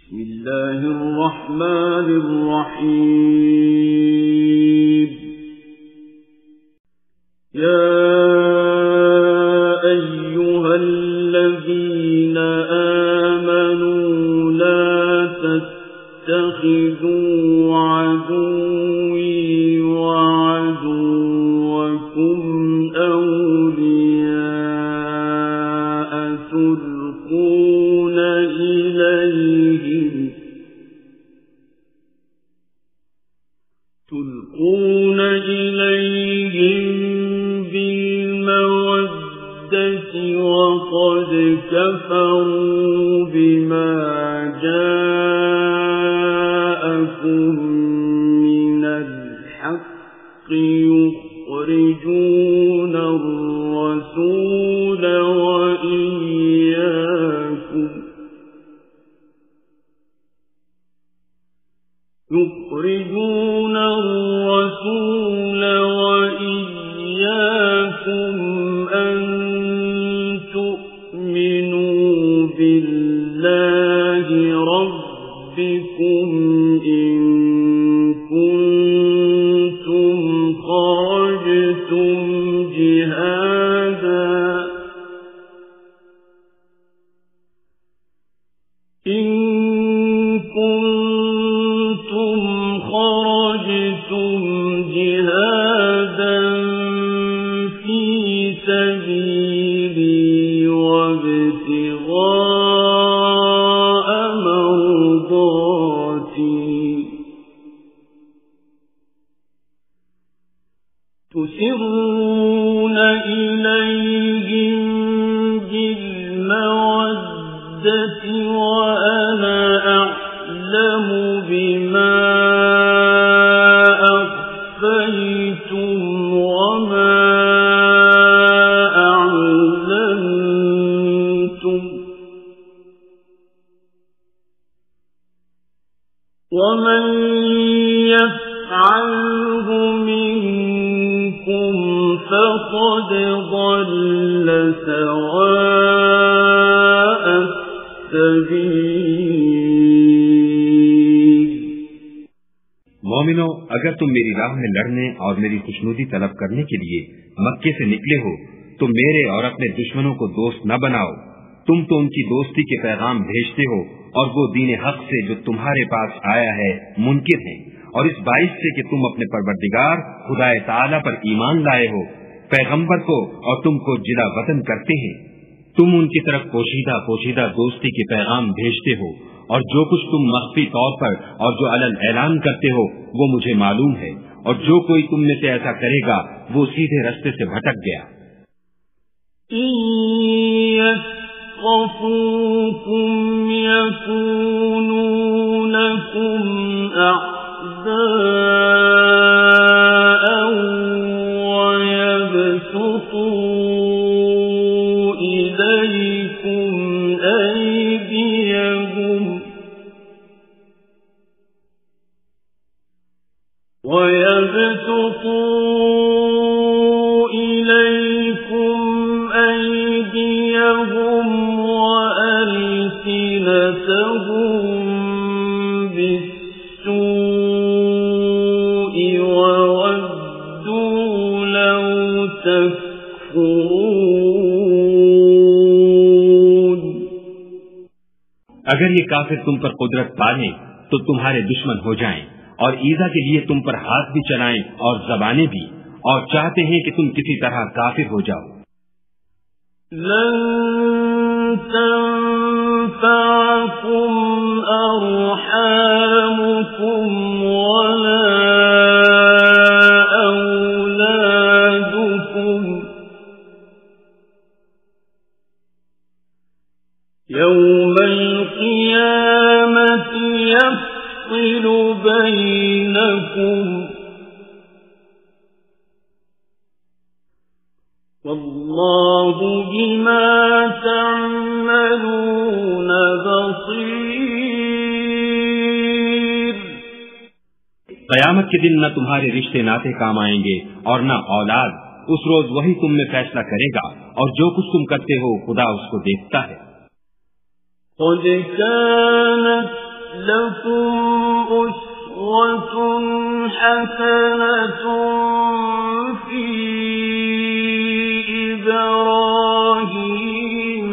بسم الله الرحمن الرحيم يا أيها الذين آمنوا لا تتخذوا عدوي وعدوكم أولياء تلقون إليهم بالمودة وقد كفروا بما جاءكم من الحق يخرجون الرسول وإياكم أن تؤمنوا بالله ربكم إن كنتم خرجتم جهادا في سبيلي وابتغاء مرضاتي تسرون إليهم بالمودة وأنا أعلم بما أخفيتم وما أعلنتم ومن يفعله منكم فقد ضل سواء السبيل۔ مومنو، اگر تم میری راہ میں لڑنے اور میری خوشنودی طلب کرنے کے لیے مکے سے نکلے ہو تو میرے اور اپنے دشمنوں کو دوست نہ بناؤ۔ تم تو ان کی دوستی کے پیغام بھیجتے ہو اور وہ دین حق سے جو تمہارے پاس آیا ہے منکر ہیں، اور اس باعث سے کہ تم اپنے پروردگار خدا تعالی پر ایمان لائے ہو، پیغمبر کو اور تم کو جلا وطن کرتے ہیں۔ تم ان کی طرف پوشیدہ دوستی کے پیغام بھیجتے ہو، اور جو کچھ تم مخفی طور پر اور جو علن اعلان کرتے ہو وہ مجھے معلوم ہے، اور جو کوئی تم میں سے ایسا کرے گا وہ سیدھے رستے سے بھٹک گیا۔ يَثْقَفُوكُمْ يَكُونُوا لَكُمْ أَعْدَاءً وَيَبْسُطُوا إِلَيْكُمْ أَيْدِيَهُمْ وَأَلْسِنَتَهُم بِالسُّوءِ وَوَدُّوا لَوْ تَكْفُرُونَ۔ اگر یہ کافر تم پر قدرت پالیں تو تمہارے دشمن ہو جائیں، اور ایذا کے لیے تم پر ہاتھ بھی چلائیں اور زبانیں بھی، اور چاہتے ہیں کہ تم کسی طرح کافر ہو جاؤ۔ لن تنفعكم أرحامكم ولا أولادكم يوم القيامة يفصل بينكم والله بما تعملون بصير۔ قیامت کے دن نہ تمہارے رشتے ناتے کام آئیں گے اور نہ اولاد، اس روز وہی تم میں فیصلہ کرے گا، اور جو کچھ تم کرتے ہو خدا اس کو دیکھتا ہے۔ قد كانت لكم أسوة حسنة في إبراهيم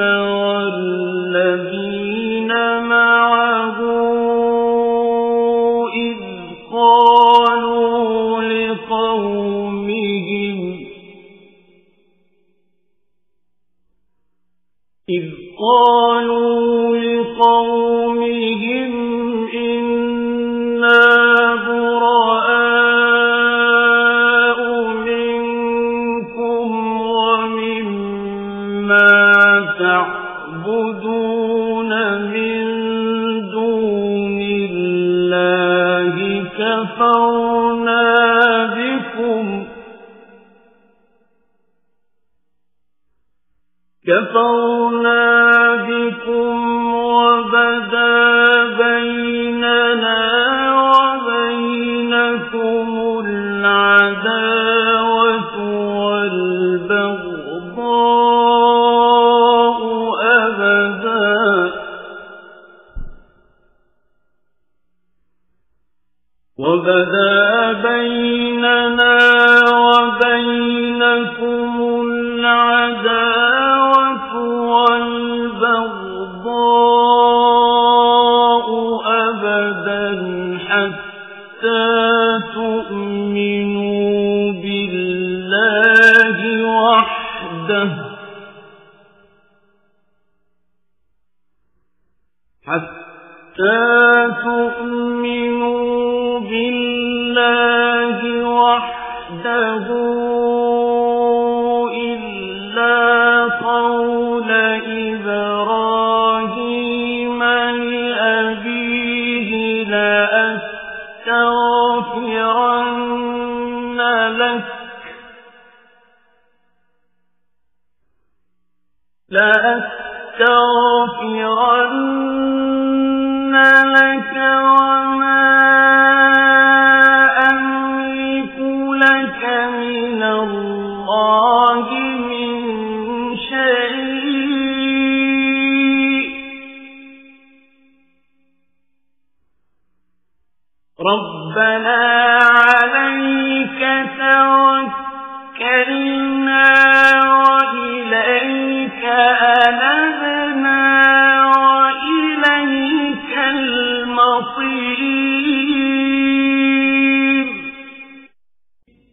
والذين معه إذ قالوا لقومهم إنا براء منكم ومما تعبدون من دون الله كفرنا بكم وبدا بيننا وبينكم العداوة والبغضاء أبدا حتى تؤمنوا بالله وحده إلا قول إبراهيم لأبيه لأستغفرن لك وما أملك لك من الله من شيء ربنا عليك توكلنا وإليك أنبنا وإليك المصير।